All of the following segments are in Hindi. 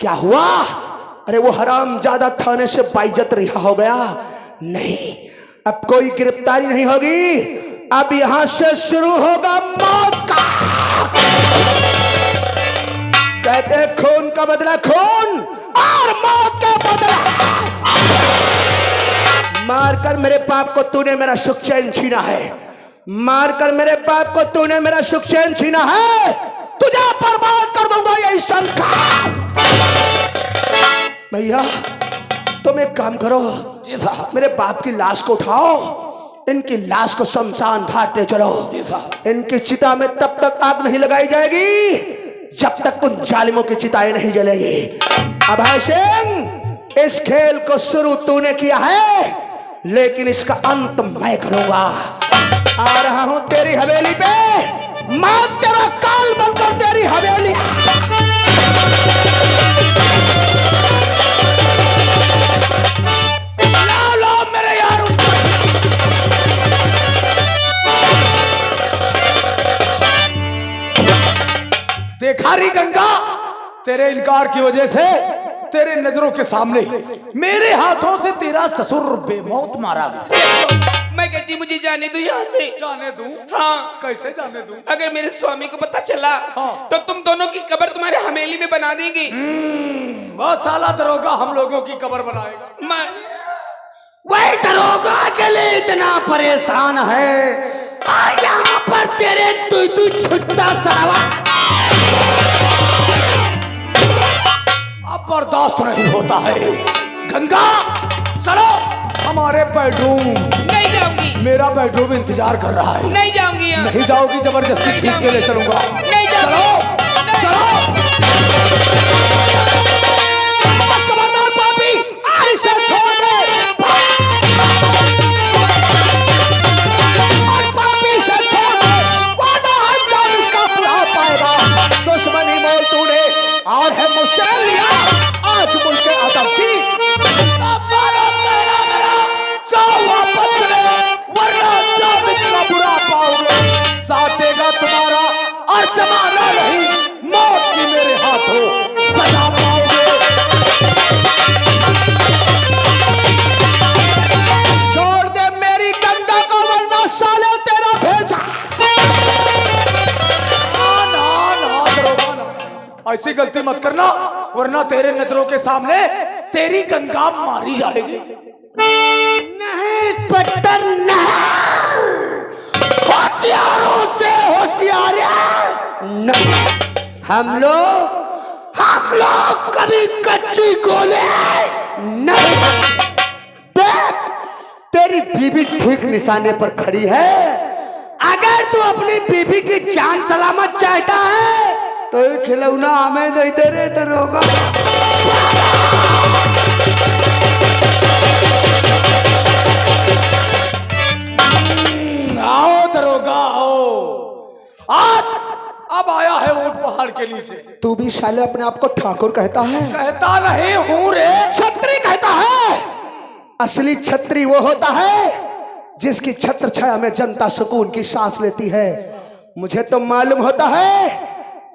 क्या हुआ? अरे वो हरामजादा थाने से बाइज्जत रिहा हो गया। नहीं, अब कोई गिरफ्तारी नहीं होगी, अब यहां से शुरू होगा मौत का। कहते हैं खून का बदला खून और मौत का बदला। मारकर मेरे बाप को तूने मेरा सुख चैन छीना है, मारकर मेरे बाप को तूने मेरा सुख चैन छीना है, तुझे बर्बाद कर दूंगा यही शंका। भैया तुम एक काम करो, जी साहब। मेरे बाप की लाश को उठाओ, इनकी लाश को शमशान घाट ले चलो। जी साहब। इनकी चिता में तब तक आग नहीं लगाई जाएगी जब तक उन जालिमों की चिताएं नहीं जलेगी। अभय सिंह, इस खेल को शुरू तूने किया है, लेकिन इसका अंत मैं करूंगा। आ रहा हूं तेरी हवेली पे, मैं तेरा काल बनकर तेरी हवेली। लो मेरे यार, देखा रही गंगा, तेरे इनकार की वजह से तेरे नजरों के सामने मेरे हाथों से तेरा ससुर बेमौत मारा गया। मैं कहती मुझे जाने दो यहाँ से। जाने दूं? हाँ। कैसे जाने दूं? अगर मेरे स्वामी को पता चला हाँ। तो तुम दोनों की कब्र तुम्हारे हवेली में बना देंगे। बहुत साला दरोगा हम लोगों की कब्र बनाएगा। वही दरोगा के लिए इतना परेशान है, और यहाँ पर तेरे तू छुट्टा सरावा। अब बर्दाश्त नहीं होता है। गंगा चलो हमारे बेडरूम। नहीं जाऊंगी। मेरा बेडरूम इंतजार कर रहा है। नहीं जाऊंगी यहाँ। नहीं जाओगी, जबरदस्ती खींच के ले चलूंगा। नहीं जाऊंगी। चलो चलो। खबरदार पापी, आज से छोड़ दे। और पापी से छोड़ दे, वादा है जान इसका पूरा पाएगा। दुश्मनी मोल तूने और है मुझसे लिया, आज मुझसे अदब की। जाओ वापस चले, वरना जब इतना बुरा पाओगे, साथेगा तुम्हारा और जमाना नहीं, मौत की मेरे हाथों सजा पाओगे। छोड़ दे मेरी गंगा को, वरना साले तेरा भेजा। ना दरोगा ना, ऐसी गलती मत करना, वरना तेरे नजरों के सामने तेरी गंगा मारी जाएगी। नहीं इंस्पेक्टर, होशियारों से होशियार नहीं। हम लोग कभी कच्ची गोले नहीं। देख, तेरी बीबी ठीक निशाने पर खड़ी है। अगर तू अपनी बीबी की जान सलामत चाहता है तो ये खिलौना हमें दे दे रे दरोगा। आओ दरोगा आओ, आज अब आया है ऊंट पहाड़ के नीचे। तू भी साले अपने आप को ठाकुर कहता है? कहता नहीं हूँ रे, छत्री कहता है। असली छत्री वो होता है जिसकी छत्र छाया में जनता सुकून की सांस लेती है। मुझे तो मालूम होता है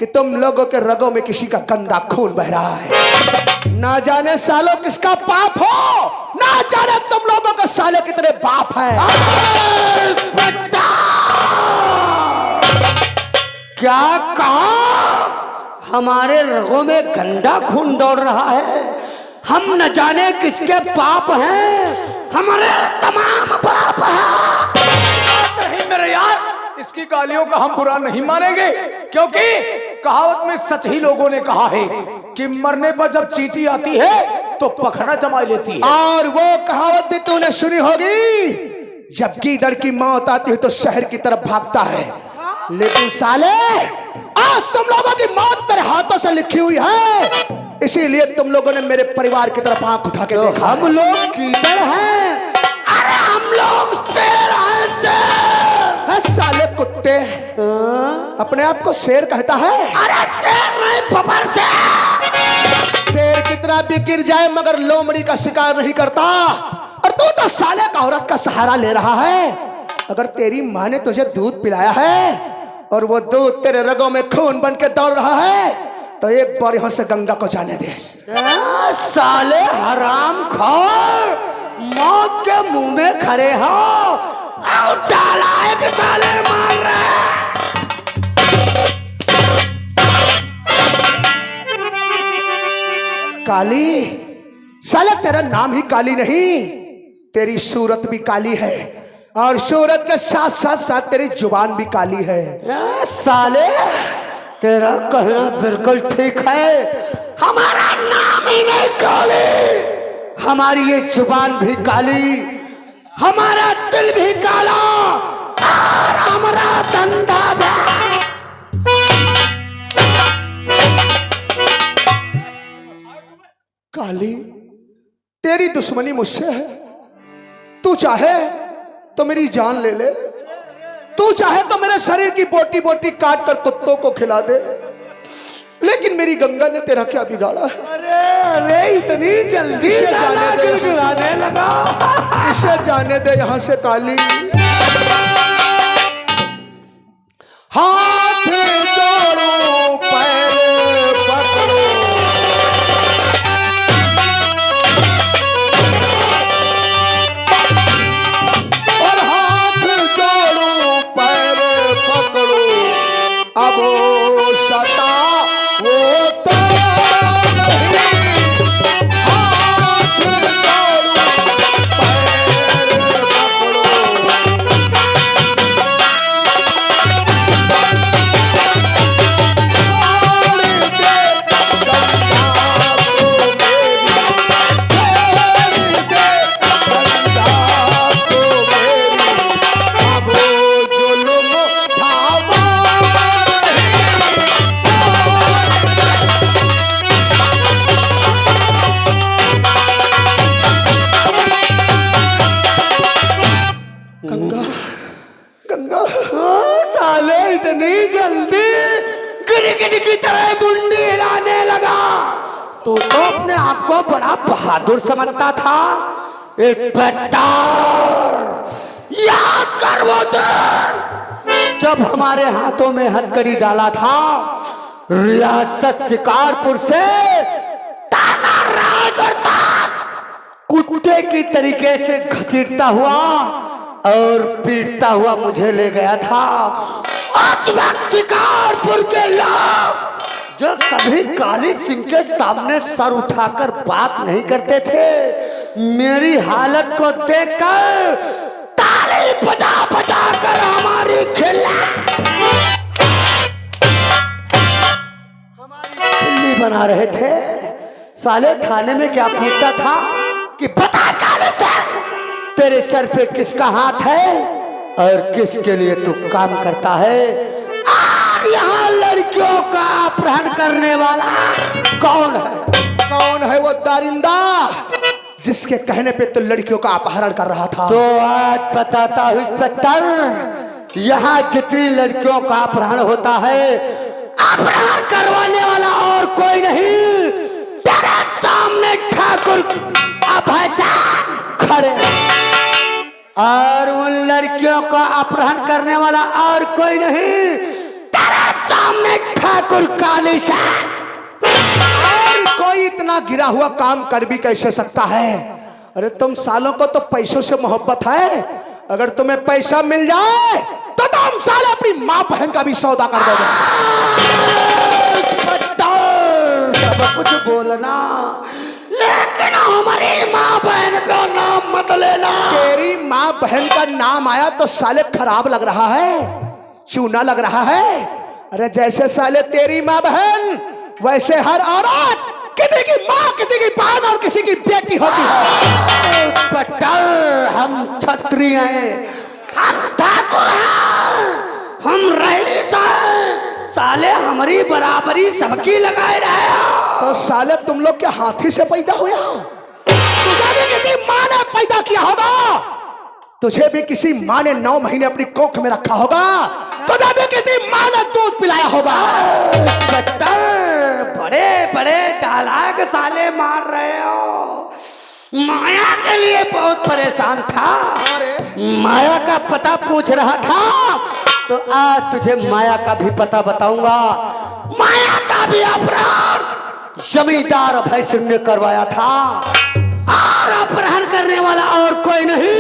कि तुम लोगों के रगों में किसी का गंदा खून बह रहा है। ना जाने सालों किसका पाप हो, ना जाने तुम लोगों का साले कितने बाप है। क्या कहा? हमारे रगों में गंदा खून दौड़ रहा है। हम न जाने किसके पाप हैं, हमारे तमाम पाप हैं। नहीं मेरे यार, इसकी गालियों का हम बुरा नहीं मानेंगे, क्योंकि कहावत में सच ही लोगों ने कहा है कि मरने पर जब चींटी आती है तो पखना जमा लेती है। और वो कहावत भी तूने सुनी होगी, जब गीदड़ की मौत आती है तो शहर की तरफ भागता है। लेकिन साले, आज तुम लोगों की मौत मेरे हाथों से लिखी हुई है, इसीलिए तुम लोगों ने मेरे परिवार की तरफ आंख उठा के देखा। हम लोग गीदड़ हैं, अरे हम लोग शेर हैं, शेर। साले कुत्ते, अपने आप को शेर कहता है? अरे शेर नहीं, बबर शेर। शेर कितना भी गिर जाए मगर लोमड़ी का शिकार नहीं करता। और तू तो साले का औरत का सहारा ले रहा है। अगर तेरी माँ ने तुझे दूध पिलाया है और वो दूध तेरे रगों में खून बन के दौड़ रहा है, तो एक बार यहाँ से गंगा को जाने दे। साले हराम खोर, मौत के मुंह में खड़े हो और डाला एक साले मार रहे। काली, साला तेरा नाम ही काली नहीं, तेरी सूरत भी काली है और सूरत के साथ साथ साथ तेरी जुबान भी काली है। साले तेरा कहना बिल्कुल ठीक है, हमारा नाम ही नहीं काली, हमारी ये जुबान भी काली, हमारा दिल भी काला और हमारा धंधा भी। काली, तेरी दुश्मनी मुझसे है। तू चाहे तो मेरी जान ले ले, तू चाहे तो मेरे शरीर की बोटी बोटी काट कर कुत्तों को खिला दे, लेकिन मेरी गंगा ने तेरा क्या बिगाड़ा है? अरे अरे इतनी जल्दी इसे जाने दे, गिड़गिड़ाने लगा। इसे जाने दे यहाँ से काली। हाथ जोड़ो पैर पकड़ो, और हाथ जोड़ो पैर पकड़ो, अब वो सता वो तो नहीं। हाथ जोड़ो पैर पकड़ो, गंगा गंगा साले इतनी जल्दी गिरगिट की तरह मुंडी हिलाने लगा। तू तो अपने आप को बड़ा बहादुर समझता था, एक गद्दार। याद कर वो दिन जब हमारे हाथों में हथकड़ी डाला था, रियासत शिकारपुर से ताना रायगढ़ तक कुत्ते की तरीके से घसीटता हुआ और पीटता हुआ मुझे ले गया था। उस वक्त शिकारपुर के लोग जो कभी काली सिंह के सामने सर उठाकर बात नहीं करते थे, मेरी हालत को देखकर ताली बजा बजा कर हमारी खिल्ली बना रहे थे। साले थाने में क्या पूछता था कि बता काले सिंह, तेरे सर पे किसका हाथ है और किसके लिए तू काम करता है? और यहाँ लड़कियों का अपहरण करने वाला कौन है? कौन है वो दारिंदा जिसके कहने पे तो लड़कियों का अपहरण कर रहा था? तो आज बताता हूँ इंस्पेक्टर, यहाँ जितनी लड़कियों का अपहरण होता है, अपहरण करवाने वाला और कोई नहीं, तेरे सामने ठाकुर अभय खड़े, और उन लड़कियों का अपहरण करने वाला और कोई नहीं, तेरे सामने ठाकुर काली सिंह। और कोई इतना गिरा हुआ काम कर भी कैसे सकता है? अरे तुम सालों को तो पैसों से मोहब्बत है, अगर तुम्हें पैसा मिल जाए तो तुम साले अपनी माँ बहन का भी सौदा कर दोगे। सब कुछ बोलना, लेकिन हमारी माँ बहन का नाम मत लेना। तेरी माँ बहन का नाम आया तो साले खराब लग रहा है, चूना लग रहा है। अरे जैसे साले तेरी माँ बहन, वैसे हर औरत किसी की माँ, किसी की बहन और किसी की बेटी होती है। पट्टर, हम क्षत्रिय हैं, हम ठाकुर हैं, हम रईस हैं। साले हमारी बराबरी सबकी लगाए रहे हो। तो साले तुम लोग क्या हाथी से पैदा हुए हो? तुझे भी किसी माँ ने पैदा किया होगा, तुझे भी किसी माँ ने 9 महीने अपनी कोख में रखा होगा, तुझे भी किसी माँ ने दूध पिलाया होगा। बड़े बड़े डायलॉग साले मार रहे हो। माया के लिए बहुत परेशान था, माया का पता पूछ रहा था, तो आज तुझे माया का भी पता बताऊंगा। माया का भी अपहरण जमींदार अभय सिंह ने करवाया था, और अपहरण करने वाला और कोई नहीं,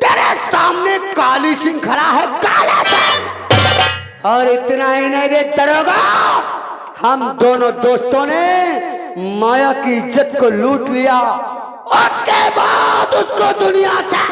तेरे सामने काली सिंह खड़ा है, काला सिंह। और इतना ही नहीं रे दरोगा, हम दोनों दोस्तों ने माया की इज्जत को लूट लिया, उसके बाद उसको दुनिया से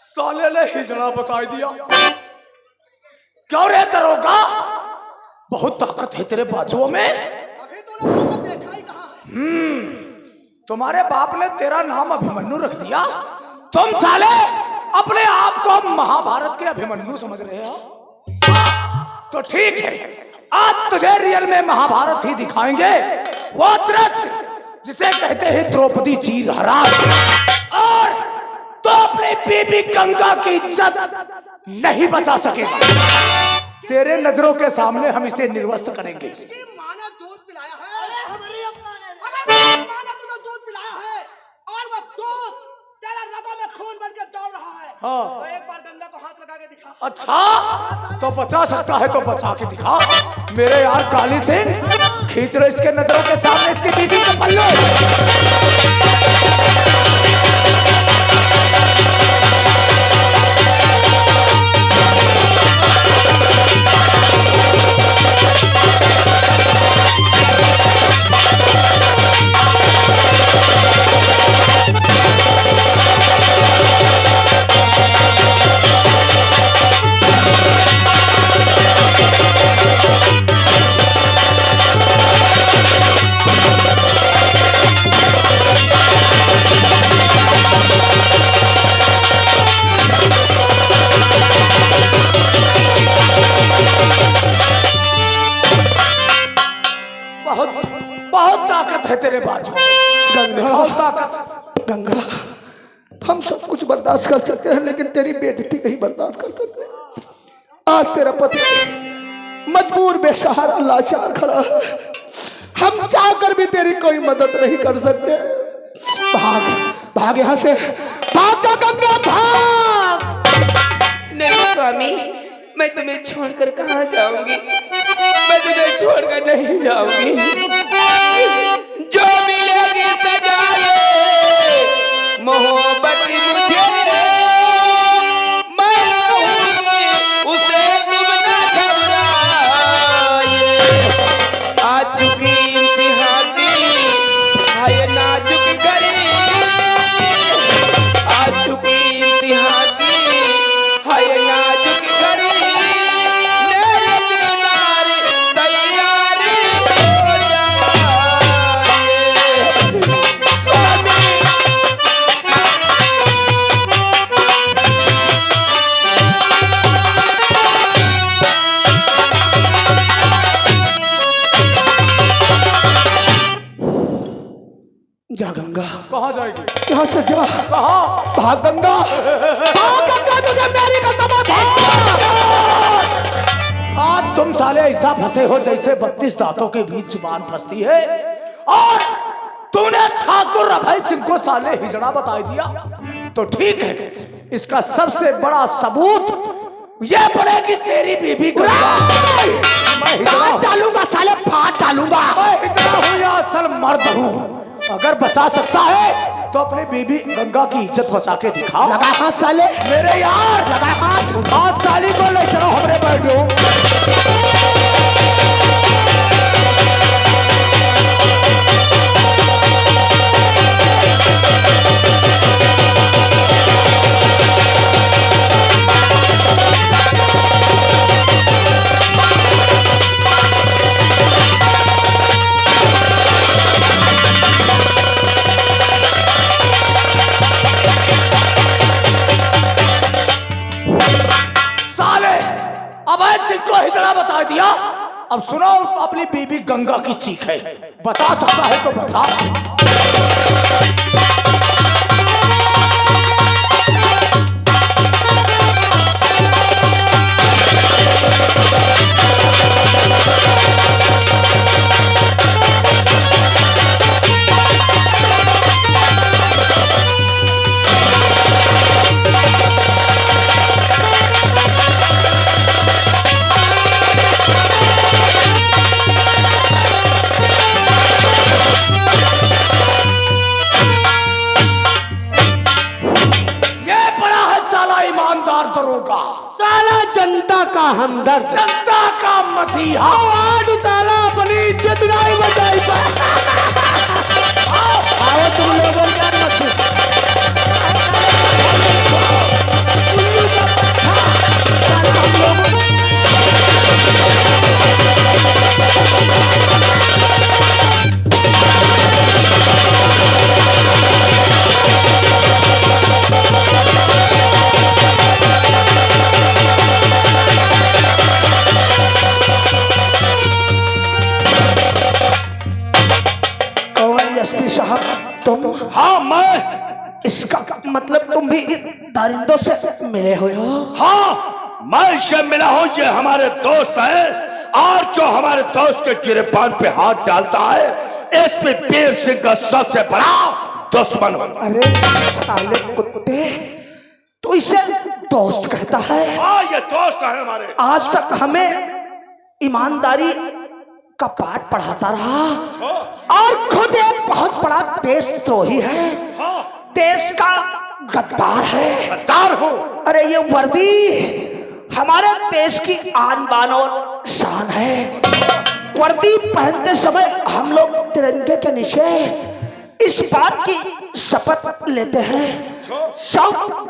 साले ने हिजड़ा बता दिया। क्यों रे दरोगा, बहुत ताकत है तेरे बाजुओं में। अभी तूने ताकत देखा ही कहाँ है? तुम्हारे बाप ने तेरा नाम अभिमन्यु रख दिया, तुम साले अपने आप को महाभारत के अभिमन्यु समझ रहे हो। तो ठीक है, आज तुझे रियल में महाभारत ही दिखाएंगे, वो दृश्य जिसे कहते हैं द्रौपदी चीर हरण, और तो अपनी बीबी गंगा की इज्जत नहीं बचा सकेगा। तेरे नजरों के सामने हम इसे निर्वस्त करेंगे। इसकी माँ ने दूध पिलाया है। अरे हमारी माँ ने तुझे दूध पिलाया है, और वो दूध तेरे रगों में खून बन के दौड़ रहा है। हाँ। तो एक बार गंगा को हाथ लगा के दिखा। अच्छा, तो बचा सकता है तो बचा के दिखा। मेरे यार काली सिंह, खींच लो इसके नजरों के सामने इसकी बीबी का पल्लू। तेरे बाजू गंगा, ताकत। गंगा, हम सब कुछ बर्दाश्त कर सकते हैं, लेकिन तेरी बेइज्जती नहीं बर्दाश्त कर सकते। आज तेरा पति मजबूर, बेसहारा, लाचार खड़ा है, हम चाहकर भी तेरी कोई मदद नहीं कर सकते। भाग भाग यहाँ से, भाग जा गंगा, भाग। नहीं स्वामी, मैं तुम्हें छोड़कर कहाँ जाऊंगी, मैं तुम्हें छोड़कर नहीं जाऊंगी। जो मिलेगी सजा मोहब्बत मुझे, मैं रहूंगी उसे तुम न घबराए। आ चुकी इंतहा की हाय नाजुक घड़ी, आ चुकी इंतहा की हाय नाजुक घड़ी, मेरे दिलदार तैयारी हो जाए। स्वामी जा गंगा, कहाँ जाएगी? यहाँ से जा, कहाँ? भाग गंगा, भाग गंगा, तुझे मेरी कसम है, भाग। आज तुम साले ऐसा फंसे हो जैसे 32 दांतों के बीच जुबान फंसती है, और तूने ठाकुर अभय सिंह को साले हिजड़ा बता दिया। तो ठीक है, इसका सबसे बड़ा सबूत यह पड़ेगी तेरी बीबी को। मैं हिजड़ा फाड़ हूं। डालूंगा साले, फाड़ डालूंगा। मैं हिजड़ा हूं या असल मर्द हूं? अगर बचा सकता है तो अपनी बीबी गंगा की इज्जत बचा के दिखा। लगा हाथ साले, मेरे यार लगा हाथ। आज साली को ले चलो हमरे बैठो। साले अभय सिंह को हिजड़ा बता दिया। अब सुनो अपनी बीबी गंगा की चीख है, बचा सकता है तो बचा। ईमानदार दरोगा, साला जनता का हमदर्द, जनता का मसीहा। आज साला अपनी इज्जत नहीं बचाई पाए। आओ तुम लोगों का एसपी साहब तुम? हाँ मैं। इसका मतलब तुम भी दरिंदों से मिले हुए हो? हाँ मैं इससे मिला हूँ, ये हमारे दोस्त है और जो हमारे दोस्त के गिरेबान पे हाथ डालता है एसपी बीर सिंह का सबसे बड़ा दुश्मन हो। अरे साले कुत्ते, तो इसे दोस्त कहता है? हाँ ये दोस्त है हमारे। आज तक हमें ईमानदारी का पाठ पढ़ाता रहा और खुद एक बहुत बड़ा देशद्रोही है, देश का गद्दार है। गद्दार हो? अरे ये वर्दी हमारे देश की आन बान और शान है। वर्दी पहनते समय हम लोग तिरंगे के नीचे इस बात की शपथ लेते हैं, शौक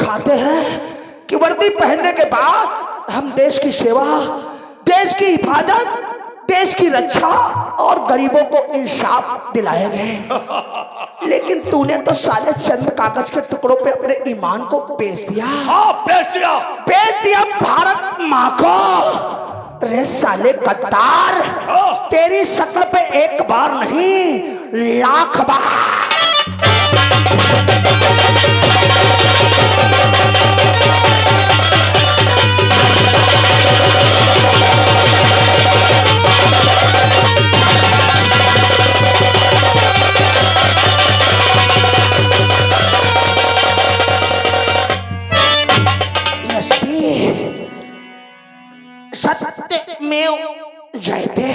खाते हैं कि वर्दी पहनने के बाद हम देश की सेवा, देश की हिफाजत, देश की रक्षा और गरीबों को इंसाफ दिलाएंगे। लेकिन तूने तो साले चंद कागज के टुकड़ों पे अपने ईमान को बेच दिया। हाँ बेच दिया भारत माँ को। रे साले गद्दार, तेरी शक्ल पे एक बार नहीं लाख बार। सत्यमेव जयते,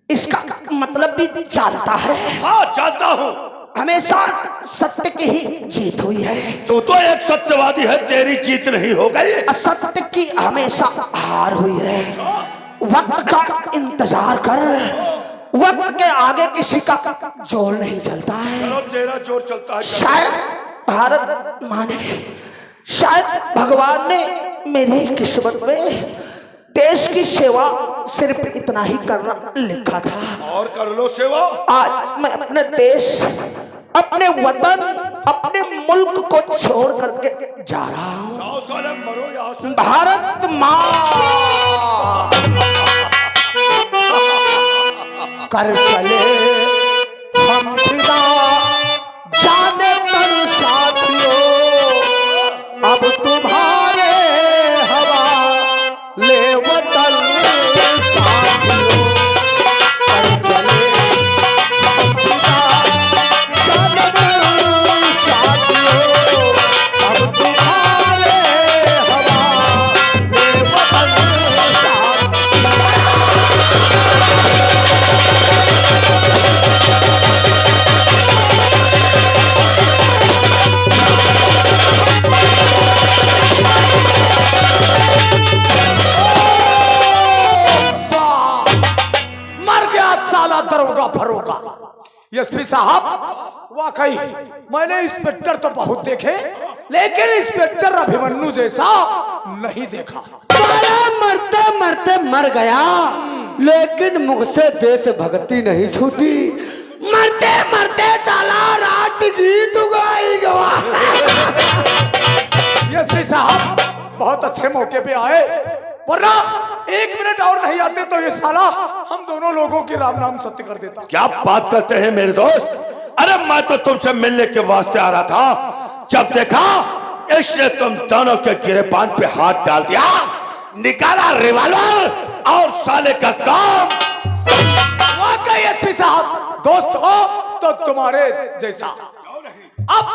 इसका मतलब भी जानता है? हाँ जानता हूँ। हमेशा सत्य की ही जीत हुई है। तू तो एक सत्यवादी है, तेरी जीत नहीं हो गई। असत्य की हमेशा हार हुई है। वक्त का इंतजार कर, वक्त के आगे किसी का जोर नहीं चलता है। चलो तेरा जोर चलता है। शायद भारत माने, शायद भगवान ने मेरी किस्मत में देश की सेवा सिर्फ इतना ही करना लिखा था। और कर लो सेवा। आज मैं अपने देश, अपने वतन, अपने मुल्क को छोड़ करके जा रहा हूँ। जाओ साले मरो यहाँ से। भारत माँ कर चले हम फिदा, जाने पर साथियों अब तुम्हारे हवा ले वतन साथियों। कर चले हम फिदा, जाने पर साथियों अब तुम्हारे हवा ले वतन साथियों। साला दरोगा फरोगा। एसपी साहब वाकई मैंने इंस्पेक्टर तो बहुत देखे, लेकिन इंस्पेक्टर अभिमन्यु जैसा नहीं देखा। साला मरते मरते मर गया, लेकिन मुझसे देशभक्ति नहीं छूटी। मरते मरते साला रात गीत गाई गवा। एसपी साहब बहुत अच्छे मौके पे आए, वरना एक मिनट और नहीं आते तो ये साला हम दोनों लोगों की राम नाम सत्य कर देता। क्या बात करते हैं मेरे दोस्त? अरे मैं तो तुमसे मिलने के वास्ते आ रहा था, जब देखा इसने तुम दोनों के गिरेबान पे हाथ डाल दिया, निकाला रिवॉल्वर और साले का काम। वाकई एसपी साहब दोस्त हो तो तुम्हारे जैसा। अब